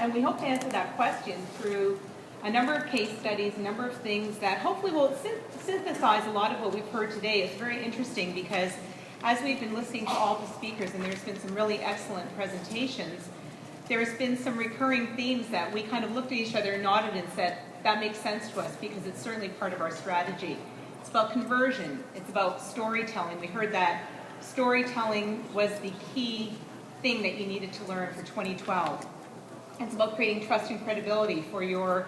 and we hope to answer that question through a number of case studies, a number of things that hopefully will synthesize a lot of what we've heard today. It's very interesting because as we've been listening to all the speakers, and there's been some really excellent presentations, there's been some recurring themes that we kind of looked at each other and nodded and said, that makes sense to us because it's certainly part of our strategy. It's about conversion. It's about storytelling. We heard that storytelling was the key thing that you needed to learn for 2012. It's about creating trust and credibility for your,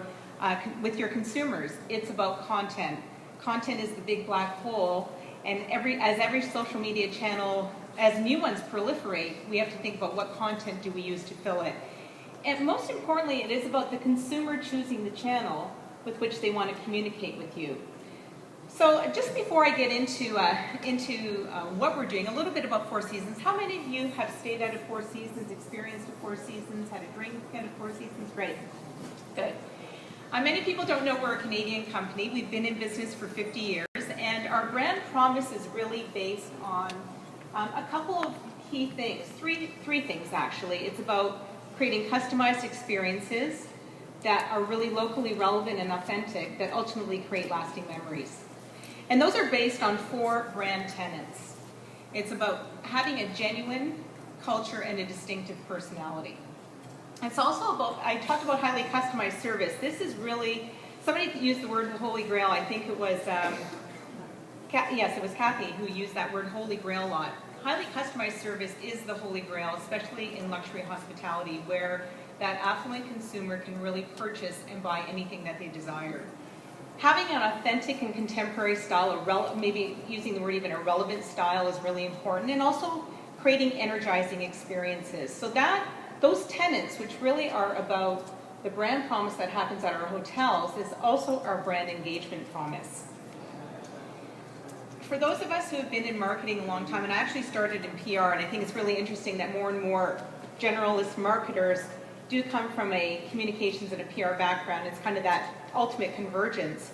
with your consumers. It's about content. Content is the big black hole, and as every social media channel, as new ones proliferate, we have to think about what content do we use to fill it. And most importantly, it is about the consumer choosing the channel with which they want to communicate with you. So just before I get into what we're doing, a little bit about Four Seasons. How many of you have stayed at a Four Seasons, experienced a Four Seasons, had a drink at a Four Seasons? Great. Good. Many people don't know we're a Canadian company. We've been in business for 50 years, and our brand promise is really based on a couple of key things, three things actually. It's about creating customized experiences that are really locally relevant and authentic that ultimately create lasting memories. And those are based on 4 brand tenets. It's about having a genuine culture and a distinctive personality. It's also about, I talked about highly customized service. This is really, somebody used the word Holy Grail. I think it was, yes, it was Kathy who used that word Holy Grail a lot. Highly customized service is the Holy Grail, especially in luxury hospitality, where that affluent consumer can really purchase and buy anything that they desire. Having an authentic and contemporary style, maybe using the word even a relevant style, is really important, and also creating energizing experiences. So those tenets, which really are about the brand promise that happens at our hotels, is also our brand engagement promise. For those of us who have been in marketing a long time, and I actually started in PR, and I think it's really interesting that more and more generalist marketers do come from a communications and a PR background. It's kind of that ultimate convergence.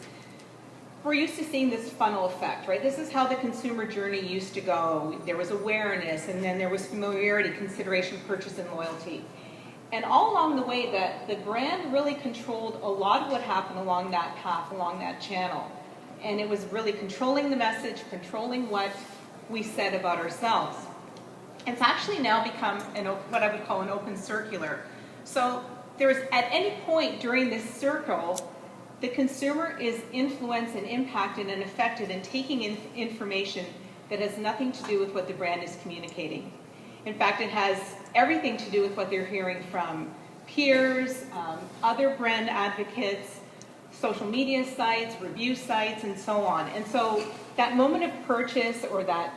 We're used to seeing this funnel effect, right? This is how the consumer journey used to go. There was awareness, and then there was familiarity, consideration, purchase, and loyalty. And all along the way, the brand really controlled a lot of what happened along that path, along that channel. And it was really controlling the message, controlling what we said about ourselves. It's actually now become what I would call an open circular. So at any point during this circle, the consumer is influenced and impacted and affected and taking in information that has nothing to do with what the brand is communicating. In fact, it has everything to do with what they're hearing from peers, other brand advocates, social media sites, review sites, and so on. And so that moment of purchase, or that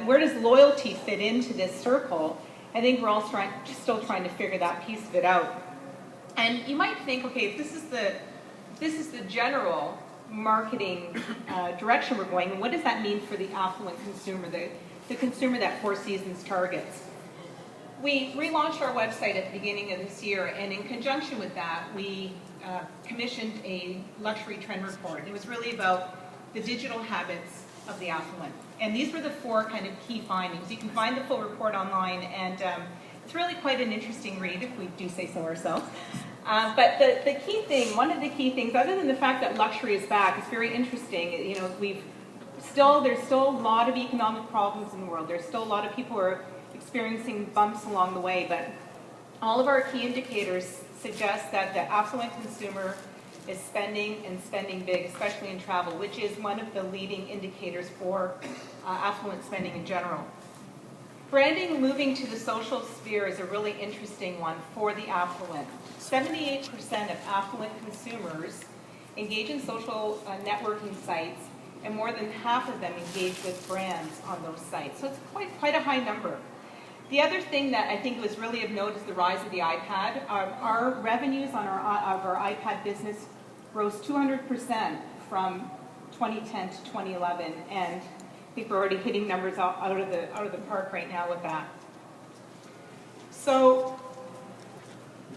where does loyalty fit into this circle, I think we're all still trying to figure that piece of it out. And you might think, okay, if this is the general marketing direction we're going, and what does that mean for the affluent consumer, the consumer that Four Seasons targets? We relaunched our website at the beginning of this year, and in conjunction with that, we commissioned a luxury trend report. It was really about the digital habits of the affluent. And these were the 4 kind of key findings. You can find the full report online, and it's really quite an interesting read, if we do say so ourselves. But the key thing, one of the key things, other than the fact that luxury is back, it's very interesting. There's still a lot of economic problems in the world. There's still a lot of people who are experiencing bumps along the way, but all of our key indicators suggest that the affluent consumer is spending, and spending big, especially in travel, which is one of the leading indicators for affluent spending in general. Branding moving to the social sphere is a really interesting one for the affluent. 78% of affluent consumers engage in social networking sites, and more than half of them engage with brands on those sites. So it's quite a high number. The other thing that I think was really of note is the rise of the iPad. Our revenues on our iPad business rose 200% from 2010 to 2011, and I think we're already hitting numbers out of the park right now with that. So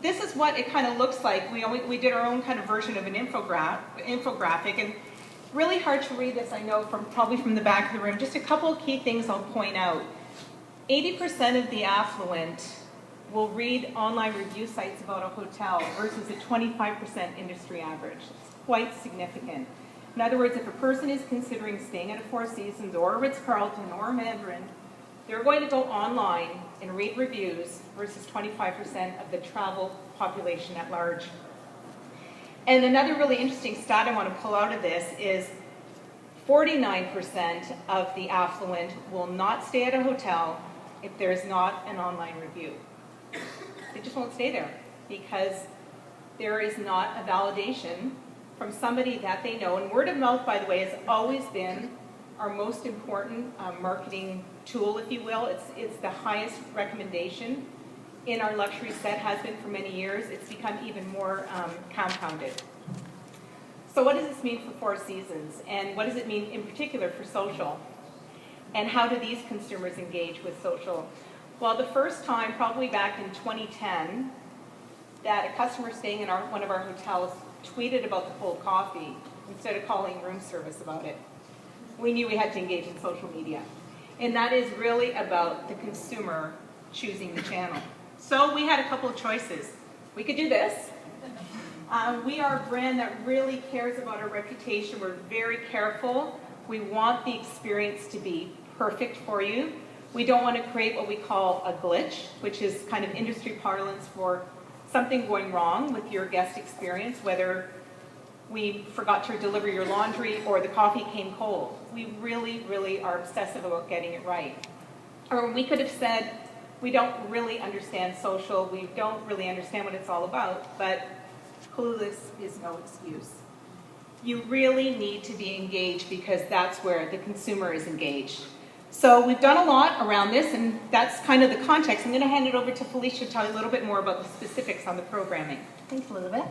this is what it kind of looks like. We did our own kind of version of an infographic, and really hard to read this, I know, probably from the back of the room. Just a couple of key things I'll point out. 80% of the affluent will read online review sites about a hotel versus a 25% industry average. It's quite significant. In other words, if a person is considering staying at a Four Seasons or a Ritz-Carlton or a Mandarin, they're going to go online and read reviews versus 25% of the travel population at large. And another really interesting stat I want to pull out of this is 49% of the affluent will not stay at a hotel if there is not an online review. They just won't stay there because there is not a validation from somebody that they know. And word of mouth, by the way, has always been our most important marketing tool, if you will. It's the highest recommendation in our luxury set, has been for many years. It's become even more compounded. So what does this mean for Four Seasons? And what does it mean in particular for social? And how do these consumers engage with social? Well, the first time, probably back in 2010, that a customer staying in one of our hotels tweeted about the cold coffee instead of calling room service about it. We knew we had to engage in social media. And that is really about the consumer choosing the channel. So we had a couple of choices. We could do this. We are a brand that really cares about our reputation. We're very careful. We want the experience to be perfect for you. We don't want to create what we call a glitch, which is kind of industry parlance for something going wrong with your guest experience, whether we forgot to deliver your laundry or the coffee came cold. We really, really are obsessive about getting it right. Or we could have said, we don't really understand social, we don't really understand what it's all about, but clueless is no excuse. You really need to be engaged because that's where the consumer is engaged. So we've done a lot around this, and that's kind of the context. I'm going to hand it over to Felicia to tell you a little bit more about the specifics on the programming. Thanks, Elizabeth.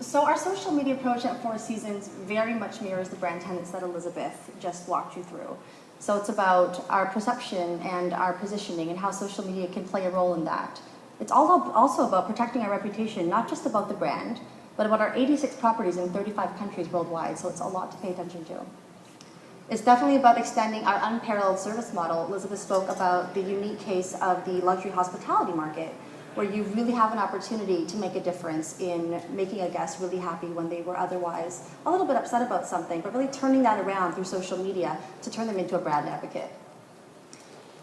So our social media approach at Four Seasons very much mirrors the brand tenets that Elizabeth just walked you through. So it's about our perception and our positioning and how social media can play a role in that. It's also about protecting our reputation, not just about the brand, but about our 86 properties in 35 countries worldwide, so it's a lot to pay attention to. It's definitely about extending our unparalleled service model. Elizabeth spoke about the unique case of the luxury hospitality market, where you really have an opportunity to make a difference in making a guest really happy when they were otherwise a little bit upset about something, but really turning that around through social media to turn them into a brand advocate.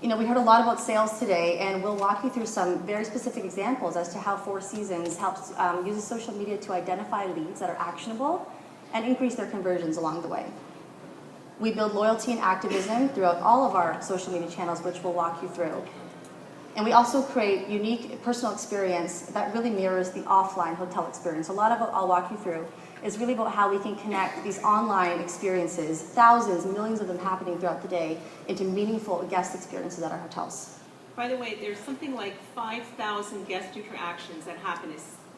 You know, we heard a lot about sales today, and we'll walk you through some very specific examples as to how Four Seasons helps uses social media to identify leads that are actionable and increase their conversions along the way. We build loyalty and activism throughout all of our social media channels, which we'll walk you through. And we also create unique personal experience that really mirrors the offline hotel experience. A lot of what I'll walk you through is really about how we can connect these online experiences, thousands, millions of them happening throughout the day, into meaningful guest experiences at our hotels. By the way, there's something like 5,000 guest interactions that happen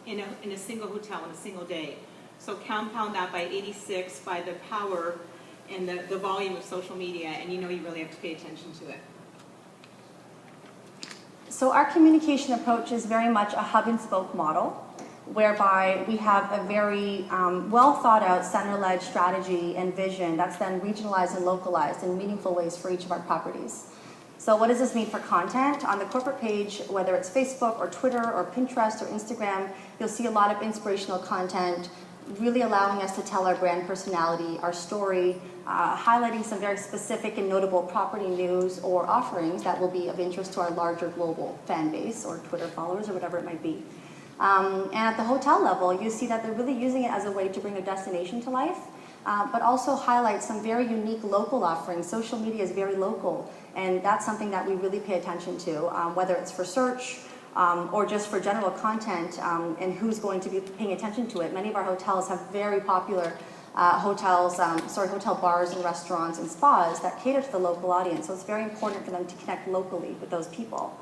in a single hotel in a single day. So compound that by 86 by the power and the volume of social media, and you know you really have to pay attention to it. So our communication approach is very much a hub and spoke model, whereby we have a very well thought out center-led strategy and vision that's then regionalized and localized in meaningful ways for each of our properties. So what does this mean for content? On the corporate page, whether it's Facebook or Twitter or Pinterest or Instagram, you'll see a lot of inspirational content, really allowing us to tell our brand personality, our story, highlighting some very specific and notable property news or offerings that will be of interest to our larger global fan base or Twitter followers or whatever it might be. And at the hotel level, you see that they're really using it as a way to bring their destination to life, but also highlight some very unique local offerings. Social media is very local, and that's something that we really pay attention to, whether it's for search, or just for general content and who's going to be paying attention to it. Many of our hotels have very popular hotel bars and restaurants and spas that cater to the local audience, so it's very important for them to connect locally with those people.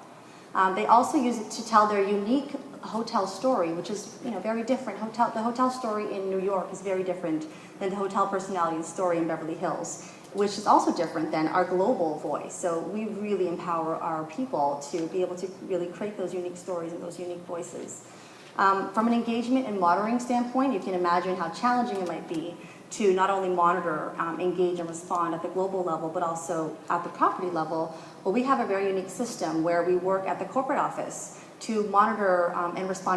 They also use it to tell their unique hotel story, which is very different. The hotel story in New York is very different than the hotel personality story in Beverly Hills, which is also different than our global voice. So we really empower our people to be able to really create those unique stories and those unique voices. From an engagement and monitoring standpoint, you can imagine how challenging it might be to not only monitor, engage, and respond at the global level, but also at the property level. Well, we have a very unique system where we work at the corporate office to monitor and respond